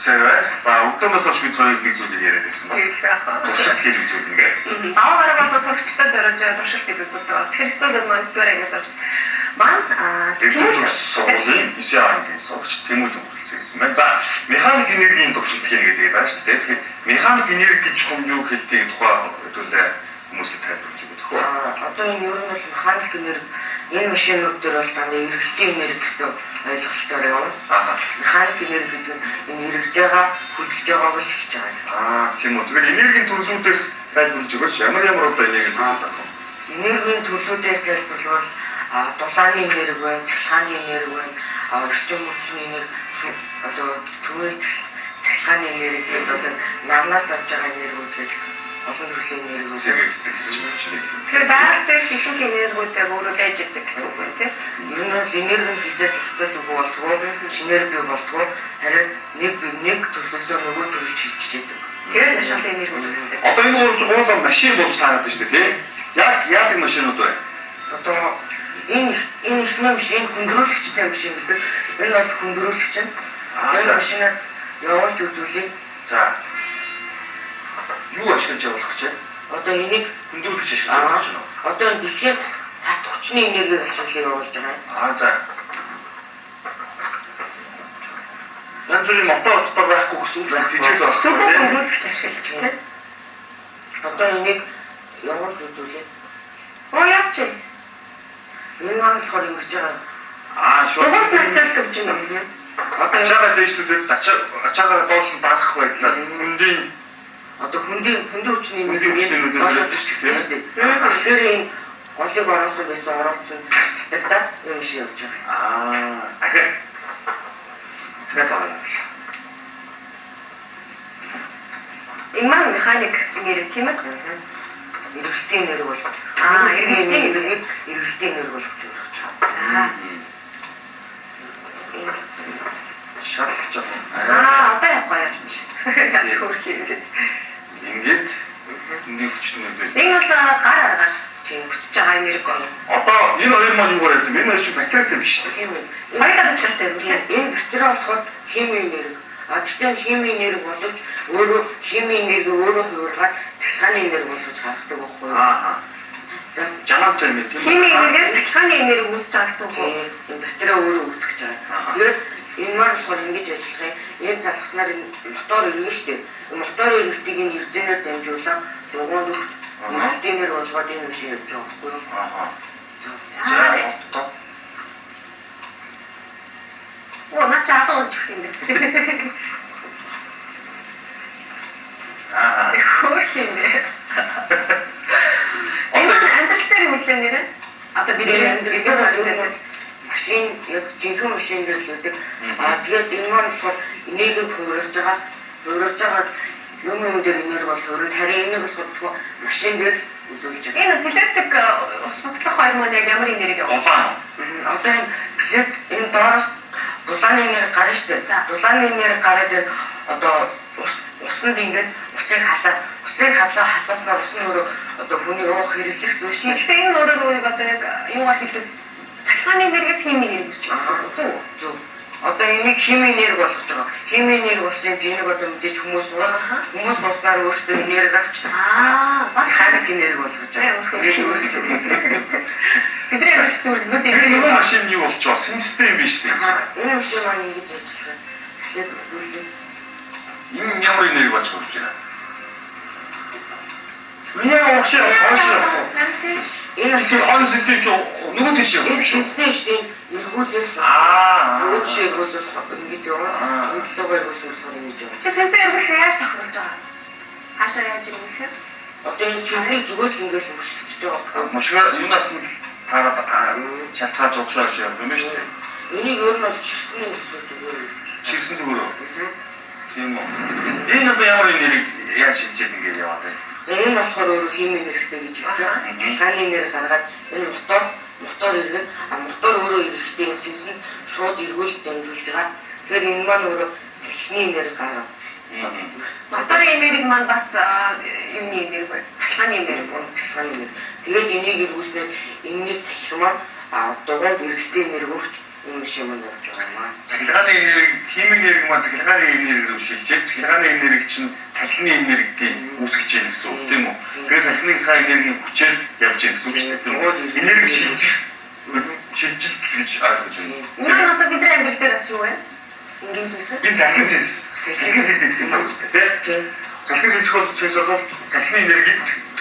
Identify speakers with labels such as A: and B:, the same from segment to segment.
A: Цэвэр. За өглөөнөөс хойш бид хоёр нэг зүйлийг яриад байсан бас. Туршилт хийж үзвэл ингээ.
B: Аваараа бас туршилтаа зориулж туршилт хийж үздэг. Тэгэхээр монитор гэж маань
A: тийм ишээ ангийн суугч Тэмүүл хэлсэн байна. За механик энергийн туршилт хийнэ гэдэг байна шүү дээ. Тэгэхээр механик энерги гэж хүн юу хэлдэг тухай хэдүүлээ хүмүүсд тайлбарлаж өгөх үү?
C: Одоо энэ ер нь механик энерги энэ машинууд дээр бол дандаа эргэжлийн энерги гэсэн ойлголтоор явна. Механик энерги гэдэг нь энэ эргэж байгаа, хөдөлж байгааг л хэлж байгаа.
A: Тийм үү. Тэгэхээр энергийн төрлүүдээс тайлбарлаж өгөөч. Ямар одоо энерги байна?
C: Энергийн төрлүүдээс тайлбарлавал дулааны энерги байна, цахилгааны энерги байна, орчин мөчний энерги, одоо түүнээс цахилгааны энерги гэдэг одоо нарнаас авч байгаа энергиуд гэж олон төрлийн энергиуд.
B: Тэгэхээр байгалийн физик энергиудаа өөрөө байж байгаа гэсэн үг байна тийм.
C: Ер нь энерги физик тусдаж өгөх болтгоо, энерги болтгоо харин нэг төрлөөс нөгөө төрлөж шилжчихдэг.
B: Тэр шалтгаан энерги үүсдэг.
A: Одоо энэ гол машин болж таарад байна шүү дээ. Яг энэ машинууд байна.
C: Одоо энэ машин хөндрүүлэгчтэй машин гэдэг. Энэ бол хөндрүүлэгч нь. Энэ машинаар явуулж үзүүлээ.
A: За. Юу ашиглаж явуулах гэж байна?
C: Одоо энийг
A: хөндрүүлэгч ашиглаж явуулж байна.
C: Одоо энэ дэлхийд тат хүчний энергийг ашиглаж явуулж байгаа.
A: За. Янзбүрийн мотор байхгүй гэсэн үг хийж байгаа.
B: Зөвхөн хөндрүүлэгч ашиглаж тийм.
C: Одоо энийг явуулж үзүүлээ.
B: Яач вэ?
C: Энэ маань болохоор ингэж байгаа.
A: Шууд
B: процент гэж юм.
A: Одоо чагаа дэвшлүүлээд ачаагаар доош дарах байдлаар хүндийн
C: одоо хүндийн хүчний
A: энерги
C: доош тийм. Тэгэхээр энэ голыг ороосоо байсан ороодсон дата юм шиг явж байгаа.
A: Ахаа.
B: Энэ маань механик энерги тийм ээ.
C: Эргэжлийн энерги бол эргэжлийн энерги бол
A: шалж
B: байгаа. Одоо явахгүй яа. Хөрх юм.
A: Ингээд нэг хүчнүүд.
B: Энэ бол гар аргаар тийм бүтэж байгаа энерги байна.
A: Одоо энэ хоёр маань юу гараад юм? Энэ хоёр чинь батарейтай биш үү?
C: Тийм үү.
B: Хоёулаа батарейтай юм.
C: Энэ батарей болохоор химийн энерги. Тэгэхээр химийн энерги боловч өөрөө химийн энерги өөрөө хувиргаад цахилгааны энерги болгож гаргадаг байхгүй юу?
A: Жанаатай юм тийм үү?
B: Химийн энерги цахилгааны энерги үүсэж байгаа гэсэн үг.
C: Энэ батарей өөрөө үүсгэж байгаа. Тэгээд энэ маань болохоор ингэж ажиллах юм. Энэ залгаснаар мотор ирнэ шүү дээ. Мотор ирнэгийг энэ эрдэнээр дамжуулаад дугуйд энерги болгоод энэ машин явж байгаа байхгүй юу?
B: На чаатаа өгөх юм. Хөрх юм. Энэ амжилттай хүлээн нэрэ. Одоо бид энэ
C: машин яг жинхэнэ машин гэж үүдэг. Тэгээд энэ маань болохоор энергийг хувирж байгаа юм дээр энерги бол хувирж харин энийг болохоор машин дээр үзүүлж байгаа.
B: Энэ бүдэрдэг судлах хормон яг ямар энерги
A: яваа?
C: Одоо энэ доороос дулааны энерги гарна шүү дээ. Дулааны энерги гараад одоо усанд ингээд усыг халааснаар ус нь өөрөө одоо хүний уух хэрэглэх зүйл шиг.
B: Тэгэхээр энэ өөрөө одоо яг юугаар хэлдэг? Цахилгааны энергиэс химийн энерги гэж байна.
C: Зөв. Одоо энийг химийн энерги болгож байгаа. Химийн энерги болсон энийг одоо мэдээж хүмүүс болсноор өөрсдөө энерги авч механик энерги болгож байгаа.
B: Бидний хэрэгсүүлнээс
A: энэ машин юу болж байгаа? Систем биш үү?
C: Энэ машин маань ингэж ажиллах. Тэгэхээр зүйлээ
A: энэ ямар энерги болж байна? Яа вообще энэ машин он систем нөгөө тийш юу?
C: Энэ систем эргүүлээс эргүүлээс ингэж яваа. Энэ логоор үүсгэх юм гэж байна.
B: Тэгэхээр тэр яаж тохируулж байгаа? Хаашаа яаж юм бэ?
C: Одоо энэ зүйлийг зүгээр л ингэж үүсгэж байгаа.
A: Машин юунаас нь тараад шалтгаан зогсоо шиг юм шүү дээ.
C: Энийг өөр нь
A: чигсэн зүгээр. Тийм үү. Энэ ямар энерги яаж шилжээд ингэж яваад байна?
C: За энэ болохоор өөр химийн энергитэй гэж хэлсэн. Хааны энерги гаргаад энэ мотор иргэн мотор өөрөө эрэхтэй юмсэн шууд эргүүлж дамжуулж байгаа. Тэгэхээр энэ маань өөрөө химийн энерги гаргав.
B: Моторын энерги маань бас юуны энерги байна. Цахилгааны энерги.
C: Тэгээд энийг эргүүлснээр энэс сахилмаар дугуйд эргэжтэй энерги энэ шиг нь болж байгаа юм аа.
A: Цахилгааны энерги, химийн энерги маань цахилгааны энерги рүү шилжиж, цахилгааны энерги чинь цахилгааны энергийг үүсгэж яах гэсэн үг тийм үү? Тэгэхээр цахилгааны энергийн хүчээр явж яах гэсэн үг шүү дээ тийм үү? Энерги шилжих гэж ойлгож байна.
B: Нүүр одоо бидний ангил дээр бас юу вэ? Ингийн зүйлс.
A: Энэ цахилгаан сэс. Цахилгаан сэс гэдэг юм байна шүү дээ тийм. Цахилгаан сэс бол цахилгааны энерги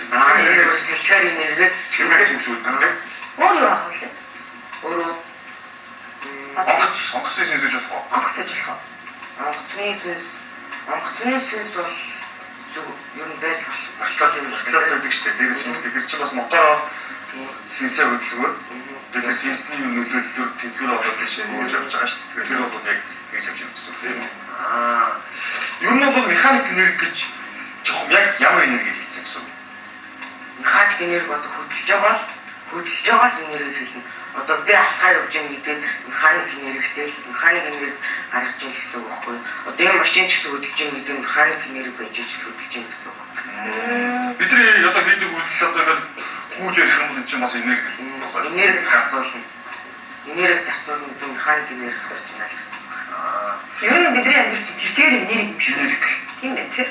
C: Энэ цахилгааны энерги
A: цахилгааны үүсгэж
B: Өөр юу аах вэ?
C: өөрөө
A: онгоцны сэс гэж болох уу?
B: Онгоцож болох.
C: онгоцны сэс бол зөв ер нь байж
A: Батлаад байдаг шүү дээ. Дээрээс нь тэр чинь бас мотороо сэнсээ хөдөлгөөд тэр сэнсний нөлөөлөлөөр тэнцвэр болоод тийш өөрж явж байгаа шүү дээ. Тэр бол яг тэгж явж байгаа гэсэн үг тийм үү? Ер нь бол механик энерги гэж жоохон яг ямар энерги хэлж байгаа юм?
C: механик энерги одоо хөдөлж байгаас энерги хэлнэ. Одоо би асгаа явж байгаа гэдэг механик энергитэй механик энерги гаргаж байгаа гэсэн үг байхгүй юу? Одоо энэ машин ч гэсэн хөдөлж байгаа гэдэг механик энерги байж байгаа хөдөлж байгаа гэсэн үг.
A: Бидний одоо хийдэг үйлдэл одоо ингээл гүйж ярих юм чинь бас энерги
C: Энерги хатуулна. Энерги застуулна гэдэг механик энерги гарч байна гэсэн үг.
B: Ер нь бидний ангил чинь битээр энерги юм шиг. Тийм ээ тийм.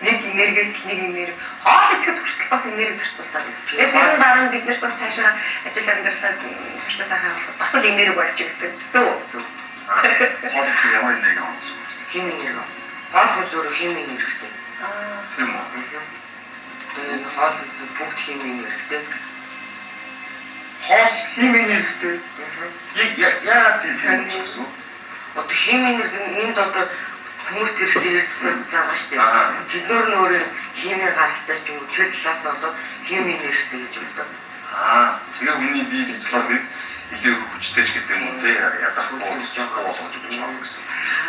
B: Нэг энерги хоол идэхэд хүртэл бас энерги зарцуулдаг. Тэгээд тэр дараа нь бид нар бас цаашаа ажил амьдралаа туслахаа харуулах бас л энерги болж ирдэг. Зөв.
A: хоол ямар энерги авах вэ?
C: Хим энерги. Хоол зөв хим энергитэй.
A: Тийм үү?
C: Тэгээд хоол бүгд хим энергитэй.
A: Хоол хим энергитэй. Яа тийм гэсэн.
C: Одоо хим энерги энд одоо хүмүүс тэр ярьсан байгаа шүү дээ. Бид нар өөрөө химийн гаралтай ч юм уу тэр талаас одоо хим энергитэй гэж боддог.
A: Тэгээ хүний бие физиологид илүү хүчтэй ч гэдэг юм уу те ядах болж байгаа гэсэн.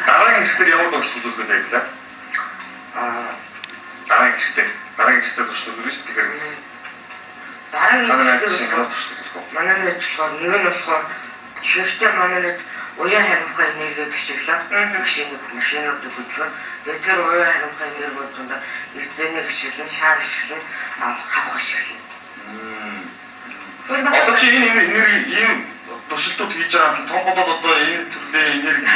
A: Дараагийн хэсгээр ямар дуршлуулах вэ гэдэг лээ. Дараагийн хэсгээр дуршлуулах гэж тэгэхээр
C: Дараагийн хэсгээр манай нэг болохоор нэг нь болохоор хэрэгтэй манай нэг уян хариуцлага энергийг ашиглаад машинуудыг хөдлөн тэр уян хариуцлага энергиудаа эрдэнэ ашиглан шаар ашиглан хавх ашиглан.
A: Одоо чи энэ энерги ийм туршилтууд хийж байгаа юм том болоод одоо энэ төрлийн энерги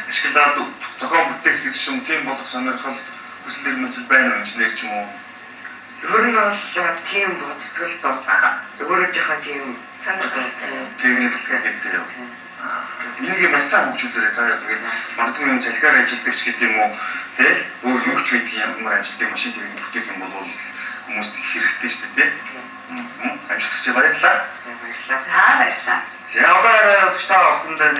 A: ашиглаад зохион бүтээх гэж юм тийм болох сонирхол хүсэл мөсөл байна юм нэр ч юм уу.
C: Ер нь бол тийм боддог л доо. Өөрөө жоохон тийм санаатай.
A: Тийм хэлдэг юм. Энерги масаа хөгжүүлээ заяа тэгээд магадгүй юм цалхаар ажилладаг ч гэдэг юм уу тийм өөр юу ч байдаг ямар ажилладаг машин тийм бүтээх юм бол хүмүүст хэрэгтэй шүү дээ тийм. Ажиглаж баярлалаа.
B: Баярлалаа.
A: За одоо өчтөө охиндоо нэг